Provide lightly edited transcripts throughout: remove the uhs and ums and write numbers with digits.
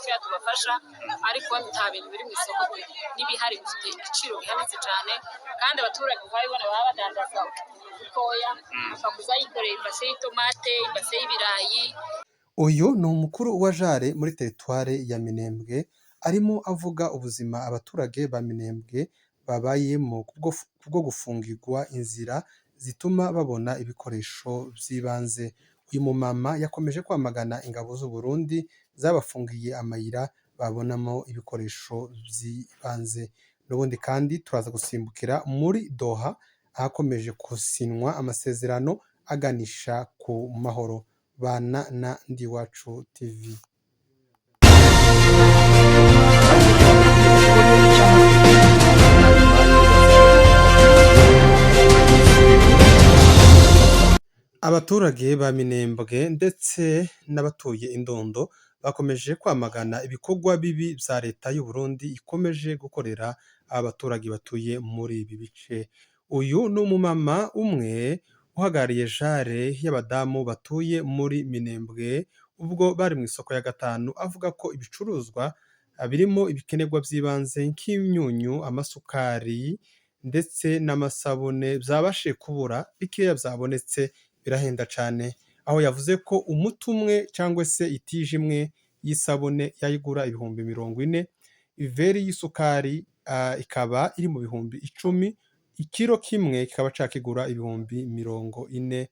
bigufiya tubafasha ariko nta bintu biri mu isoko n'ibihari bifite igiciro gihanitse cyane kandi abaturage bayibona baba badandaza utoya bakaguza yikoreye ibase y'itomate ibase y'ibirayi. Uyu ni umukuru wa Jare muri teritware ya Minembwe arimo avuga ubuzima abaturage ba Minembwe babayemo kubwo gufungirwa inzira zituma babona ibikoresho by'ibanze. Uyu mumama yakomeje kwamagana ingabo z'u Burundi zabafungiye amayira babonamo ibikoresho by'ibanze. N'ubundi kandi turaza gusimbukira muri Doha ahakomeje gusinywa amasezerano aganisha ku mahoro. Bana na Ndiwacu TV. Abaturage ba Minembwe ndetse n'abatuye Indondo bakomeje kwamagana ibikorwa bibi bya leta y'u Burundi ikomeje gukorera abaturage batuye muri ibi bice. Uyu ni umumama umwe uhagarariye Jare y'abadamu batuye muri Minembwe ubwo bari mu isoko ya gatanu avuga ko ibicuruzwa birimo ibikenerwa by'ibanze nk'imyunyu, amasukari ndetse n'amasabune byabashije kubura, bikeya byabonetse birahenda cyane, aho yavuze ko umuti umwe cyangwa se itije imwe y'isabune yayigura ibihumbi 40, iveri y'isukari ikaba iri mu bihumbi 10, ikiro kimwe kikaba cyakigura ibihumbi 40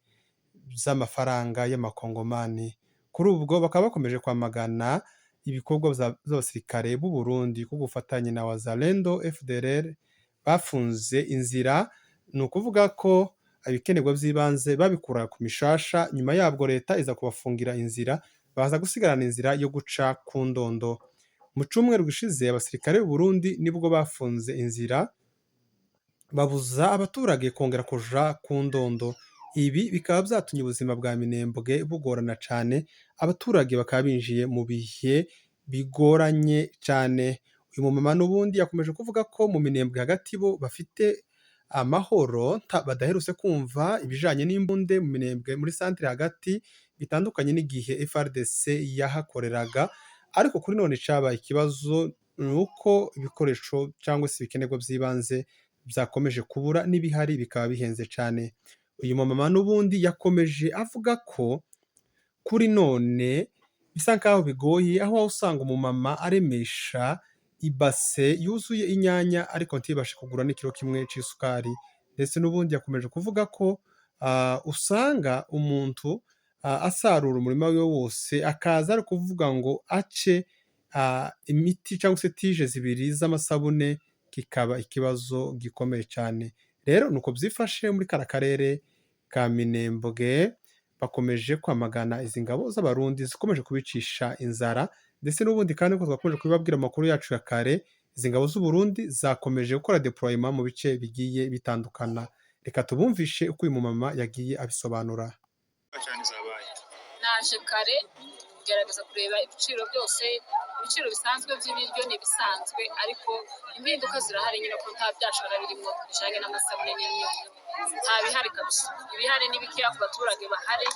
z'amafaranga y'amakongomani. Kuri ubwo bakaba bakomeje kwamagana ibikorwa by'abasirikare b'u Burundi ku gufatanya na Wazalendo FDLR bafunze inzira, ni ukuvuga ko ibikenerwa by'ibanze babikura ku mishasha, nyuma yabwo leta iza kubafungira inzira baza gusigarana inzira yo guca ku Ndondo. Mu cyumweru gishize abasirikare b'u Burundi nibwo bafunze inzira babuza abaturage kongera kuja ku Ndondo. Ibi bikaba byatumye ubuzima bwa Minembwe bugorana cyane, abaturage bakaba binjiye mu bihe bigoranye cyane. Uyu mumama n'ubundi yakomeje kuvuga ko mu Minembwe hagati bo bafite amahoro, badaherutse kumva ibijanye n'imbunde mu Minembwe muri centre hagati, bitandukanye n'igihe FRDC yahakoreraga. Ariko kuri none cabaye ikibazo nuko ibikoresho cyangwa se ibikenerwa by'ibanze byakomeje kubura n'ibihari bikaba bihenze cyane. Uyu mumama n'ubundi yakomeje avuga ko kuri none bisa nkaho bigoye, aho usanga umumama aremesha ibase yuzuye inyanya ariko ntibashe kugura n'ikiro kimwe c'isukari. Ndetse n'ubundi yakomeje kuvuga ko usanga umuntu asarura umurima we wose akaza ari kuvuga ngo ace imiti cyangwa se tije zibiri z'amasabune, kikaba ikibazo gikomeye cyane. Rero nuko byifashe muri kara karere ka Minembwe, bakomeje kwamagana izi ngabo z'abarundi zikomeje kubicisha inzara. Ndetse n'ubundi kandi ko twakomeje kubibabwira amakuru yacu ya kare, izi ngabo z'u Burundi zakomeje gukora deployement mu bice bigiye bitandukana. Reka tubumvishe uko uyu mumama yagiye abisobanura. Naje kare gerageza kureba ibiciro byose, ibiciro bisanzwe by'ibiryo n'ibisanzwe, ariko impinduka zirahari nyine ko nta byashara birimo bijanye n'amasabune n'imyunyu, nta bihari kabisa. Ibihari n'ibikeya ku baturage bahari.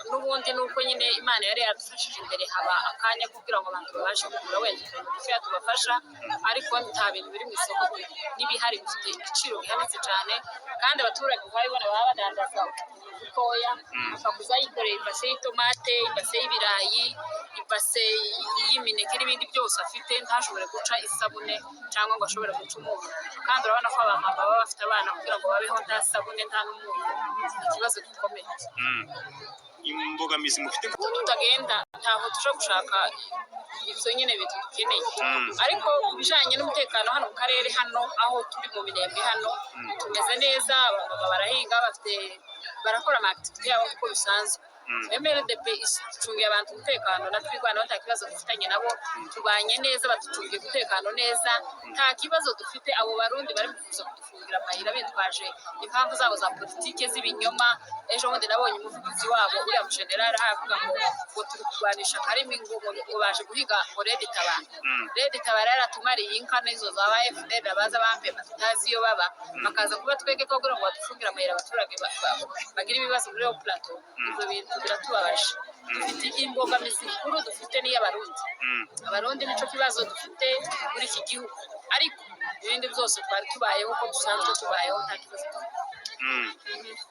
N'ubundi nuko nyine Imana yari yadufashije imbere haba akanya kugira ngo abantu babashe kugura wenda ibintu bigufiya tubafasha, ariko nta bintu biri mu isoko n'ibihari bifite igiciro gihanitse cyane kandi abaturage bayibona baba badandaza utoya bakaguza yikoreye ibase y'itomate, ibase y'ibirayi, ibase y'imineke n'ibindi byose afite, ntashobore guca isabune cyangwa ngo ashobore guca umunyu. Kandi urabona ko abamama baba bafite abana kugira ngo babeho nta sabune nta n'umunyu, ikibazo gikomeye. Imbogamizi mufite tutagenda ntaho tuje gushaka ibyo nyine bintu dukeneye, ariko bijanye n'umutekano hano mu karere hano aho turi mu Minembwe hano tumeze neza, barahinga barakora amakitivite yabo uko bisanzwe. MLDP icungiye abantu umutekano, natwe Rwanda nta kibazo dufitanye nabo, tubanye neza, baducungiye umutekano neza, nta kibazo dufite. Abo barundi bari kuza kudufungira amayira bitwaje impamvu zabo za politike z'ibinyoma. Ejo bundi nabonye umuvugizi wabo uriya mujenerali avuga ngo turi kurwanisha Karimi ngo baje guhiga ngo Redi Tabara. Redi Tabara yaratumariye inka n'izo za ba FDL baza bampema tutazi iyo baba bakaza kuba twege ko ngo badufungira amayira abaturage bagira ibibazo muri yo plateau. Ibyo bintu biratubabaje. Dufite imbogamizi nkuru dufite n'iy'abarundi. Abarundi nico kibazo dufite muri iki gihugu, ariko ibindi byose twari tubayeho ko dusanzwe tubayeho nta kibazo.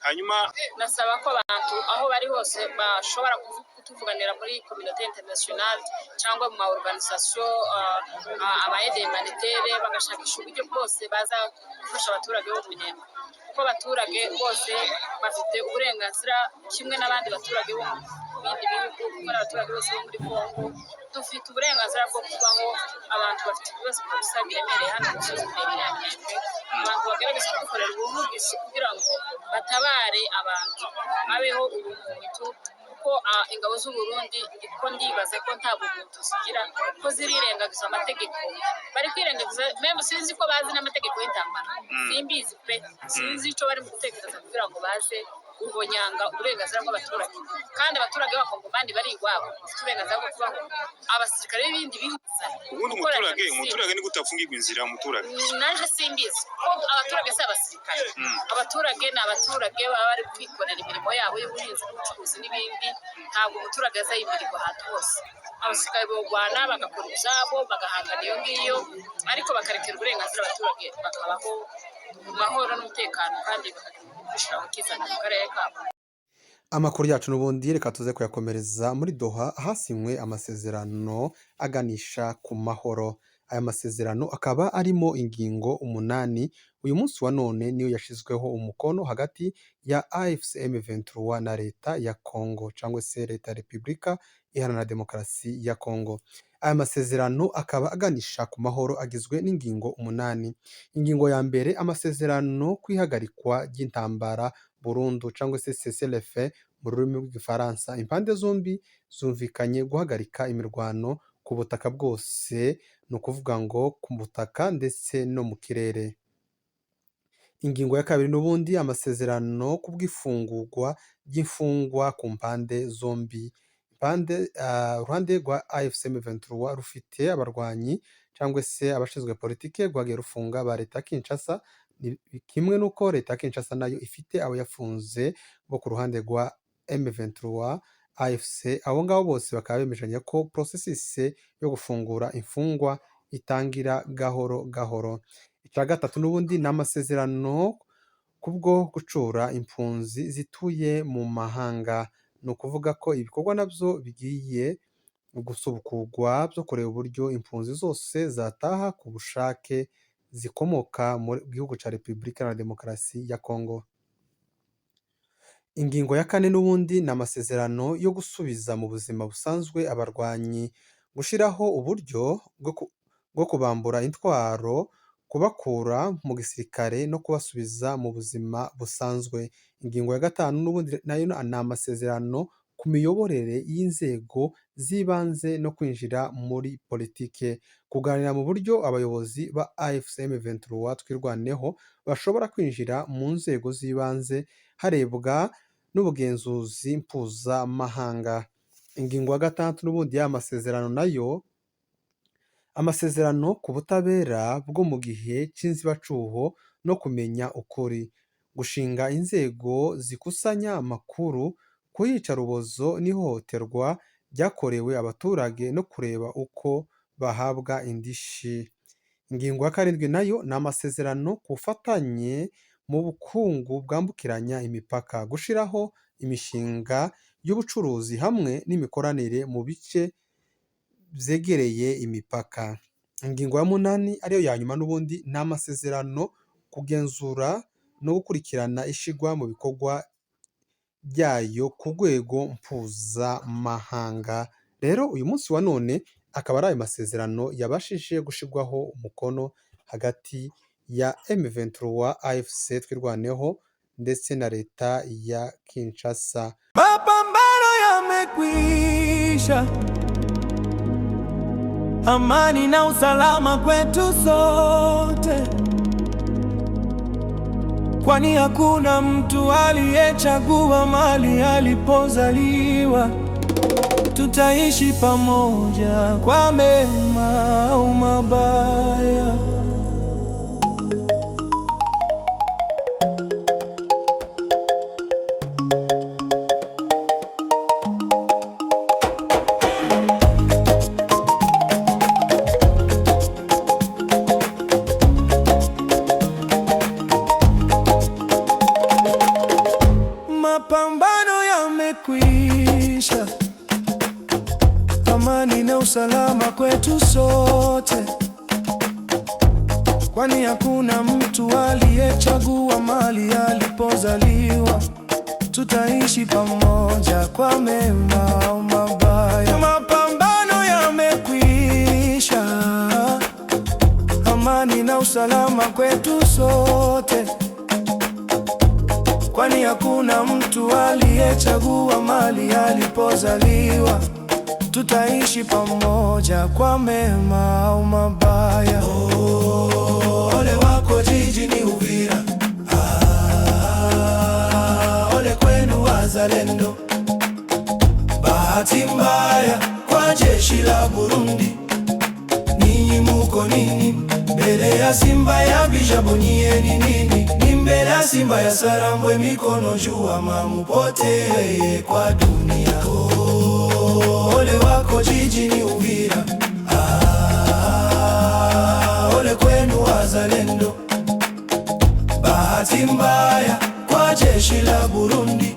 Hanyuma nasaba ko abantu aho bari hose bashobora kutuvuganira muri communauté internationale cyangwa mu ma organisation aba aide humanitaire bagashakisha uburyo bwose baza gufasha abaturage bo Minembwe, kuko abaturage bose bafite uburenganzira kimwe n'abandi baturage bo mu bindi bihugu, kuko abaturage bose bo muri Kongo dufite uburenganzira bwo kubaho. Abantu bafite ibibazo bisa biremereye hano mu misozi miremire ya Minembwe, abantu bagerageza kudukorera ubuvugizi kugira ngo batabare abantu babeho ubuntu, kuko ingabo z'u Burundi ko ndibaza ko nta buntu zigira, ko zirirengagiza amategeko. Bari kwirengagiza meme, sinzi ko bazi n'amategeko y'intambara, simbizi pe, sinzi icyo bari mu gutekereza kugira ngo baze ubonyanga uburenganzira bw'abaturage, kandi abaturage b'Abakongomani bari iwabo bafite uburenganzira bwo kubaho. Abasirikare b'ibindi bihugu ubundi umuturage ni gutafungirwa inzira umuturage, naje simbizi ko abaturage si abasirikare. Abaturage ni abaturage baba bari kwikorera imirimo yabo y'ubuhinzi n'ubucuruzi n'ibindi. Ntabwo umuturage aza yimirirwa ahantu hose. Abasirikare bogwana bagakora ibyabo bagahangana iyo ngiyo, ariko bakarekera uburenganzira abaturage bakabaho mu mahoro n'umutekano kandi bakishira bakizana mu karere kabo. Amakuru yacu n'ubundi reka tuze kuyakomereza muri Doha, hasinywe amasezerano aganisha ku mahoro. Aya masezerano akaba arimo ingingo 8. Uyu munsi wa none niyo yashizweho umukono hagati ya AFC M23 na leta ya Kongo cyangwa se leta ya Repubulika Iharanira Demokarasi ya Kongo. Aya masezerano akaba aganisha ku mahoro agizwe n'ingingo 8. Ingingo ya mbere, amasezerano kwihagarikwa ry'intambara burundu cyangwa se cessez-le-feu mu rurimi rw'igifaransa. Impande zombi zumvikanye guhagarika imirwano ku butaka bwose, ni ukuvuga ngo ku butaka ndetse no mu kirere. Ingingo ya kabiri n'ubundi, amasezerano ku bw'ifungurwa ry'imfungwa ku mpande zombi. Uruhande rwa AFC M23 rufite abarwanyi cyangwa se abashinzwe politike rwagiye rufunga ba leta Kinshasa, kimwe nuko leta Kinshasa nayo ifite abo yafunze bo ku ruhande rwa M23 AFC. Abo ngabo bose bakaba bemejanya ko processus yo gufungura imfungwa itangira gahoro gahoro. Icya gatatu n'ubundi ni amasezerano kubwo gucura impunzi zituye mu mahanga, ni ukuvuga ko ibikorwa nabyo bigiye gusubukurwa byo kureba uburyo impunzi zose zataha ku bushake zikomoka mu gihugu cya Repubulika Iharanira Demokarasi ya Kongo. Ingingo ya 4 n'ubundi ni amasezerano yo gusubiza mu buzima busanzwe abarwanyi, gushyiraho uburyo bwo kubambura intwaro, kubakura mu gisirikare no kubasubiza mu buzima busanzwe. Ingingo ya 5 n'ubundi nayo ni amasezerano ku miyoborere y'inzego z'ibanze no kwinjira muri politike, kuganira mu buryo abayobozi ba AFC M23 twirwaneho bashobora kwinjira mu nzego z'ibanze harebwa n'ubugenzuzi mpuzamahanga. Ingingo ya 6 n'ubundi y'amasezerano nayo, amasezerano ku butabera bwo mu gihe cy'inzibacuho no kumenya ukuri, gushinga inzego zikusanya amakuru ku iyicarubozo n'ihohoterwa ryakorewe abaturage no kureba uko bahabwa indishyi. Ingingo ya 7 nayo ni amasezerano ku bufatanye mu bukungu bwambukiranya imipaka, gushyiraho imishinga y'ubucuruzi hamwe n'imikoranire mu bice byegereye imipaka. Ingingo ya 8 ariyo ya nyuma n'ubundi ni amasezerano kugenzura no gukurikirana ishigwa mu bikorwa byayo ku rwego mpuzamahanga. Rero uyu munsi wa none akaba ari ayo masezerano yabashije gushirwaho umukono hagati ya M23 AFC twirwaneho ndetse na leta ya Kinshasa. Mapambano yamekwisha, amani na usalama kwetu sote. kwani hakuna mtu aliyechagua mahali alipozaliwa. Tutaishi pamoja kwa mema au mabaya. Mapambano yamekwisha, amani na usalama kwetu sote, kwani hakuna mtu aliyechagua mahali alipozaliwa. Tutaishi pamoja kwa mema au mabaya. Mapambano yamekwisha, amani na usalama kwetu sote, kwani hakuna mtu aliyechagua mahali alipozaliwa. Tutaishi pamoja kwa mema au mabaya. Ole wako jijini Uvira, ole kwenu wazalendo. Bahati mbaya kwa jeshi la Burundi, ninyi muko nini? Mbele ya simba ya Bijabonye ni nini? Ni mbele ya simba ya Sarambwe, mikono juu ama mupotee kwa dunia. Ole wako jijini Uvira, ole kwenu wazalendo. Bahati mbaya kwa jeshi la Burundi,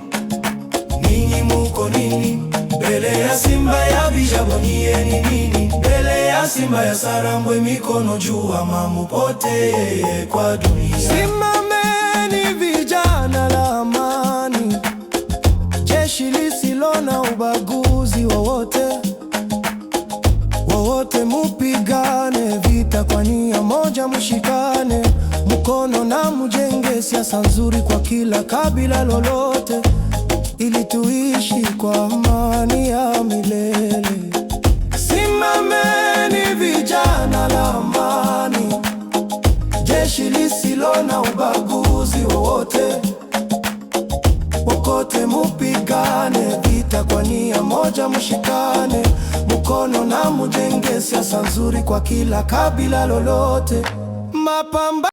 ninyi muko nini? Mbele ya simba ya Bijabonye ni nini? Mbele ya simba ya Sarambwe, mikono juu ama mupotee kwa dunia. Simameni vijana la amani, jeshi lisilo na ubaguzi wowote. Wote mupigane vita kwa nia moja, mshikane mkono na mujenge siasa nzuri kwa kila kabila lolote, ili tuishi kwa amani ya milele. Simameni vijana la amani, jeshi lisilo na ubaguzi wowote. Wote mupigane vita kwa nia moja, mshikane mkono na mujenge siasa nzuri kwa kila kabila lolote. Mapambano